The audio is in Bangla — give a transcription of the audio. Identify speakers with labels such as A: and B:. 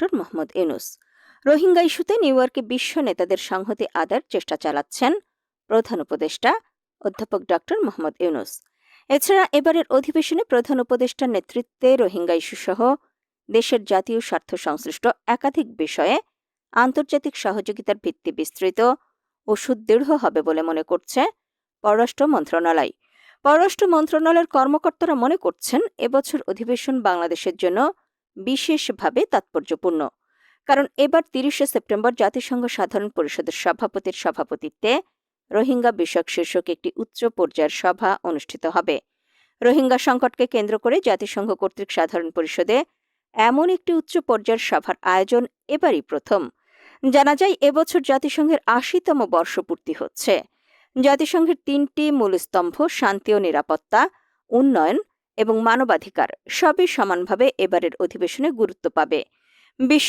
A: ডক্টর মোহাম্মদ ইউনূস। রোহিঙ্গা ইস্যুতে নিউ ইয়র্কে বিশ্ব নেতাদের সংহতি আদায়ের চেষ্টা চালাচ্ছেন প্রধান উপদেষ্টা অধ্যাপক ডক্টর মোহাম্মদ ইউনূস। এছাড়া এবারের অধিবেশনে প্রধান উপদেষ্টার নেতৃত্বে রোহিঙ্গা ইস্যুসহ দেশের জাতীয় স্বার্থ সংশ্লিষ্ট একাধিক বিষয়ে আন্তর্জাতিক সহযোগিতার ভিত্তি বিস্তৃত ও সুদৃঢ় হবে বলে মনে করছে পররাষ্ট্র মন্ত্রণালয়। পররাষ্ট্র মন্ত্রণালয়ের কর্মকর্তারা মনে করছেন এবছর অধিবেশন বাংলাদেশের জন্য বিশেষভাবে তাৎপর্যপূর্ণ, কারণ এবার ৩০শে সেপ্টেম্বর জাতিসংঘ সাধারণ পরিষদের সভাপতির সভাপতিত্বে রোহিঙ্গা বিষয়ক শীর্ষক একটি উচ্চ পর্যায়ের সভা অনুষ্ঠিত হবে। রোহিঙ্গা সংকটকে কেন্দ্র করে জাতিসংঘ কর্তৃক সাধারণ পরিষদে এমন একটি উচ্চ পর্যায়ের সভার আয়োজন এবারই প্রথম। জানা যায় এবছর জাতিসংঘের ৮০তম বর্ষপূর্তি হচ্ছে। জাতিসংঘের ৩টি মূল স্তম্ভ শান্তি ও নিরাপত্তা, উন্নয়ন এবং মানবাধিকার সবই সমানভাবে এবারের অধিবেশনে গুরুত্ব পাবে। বিশ্ব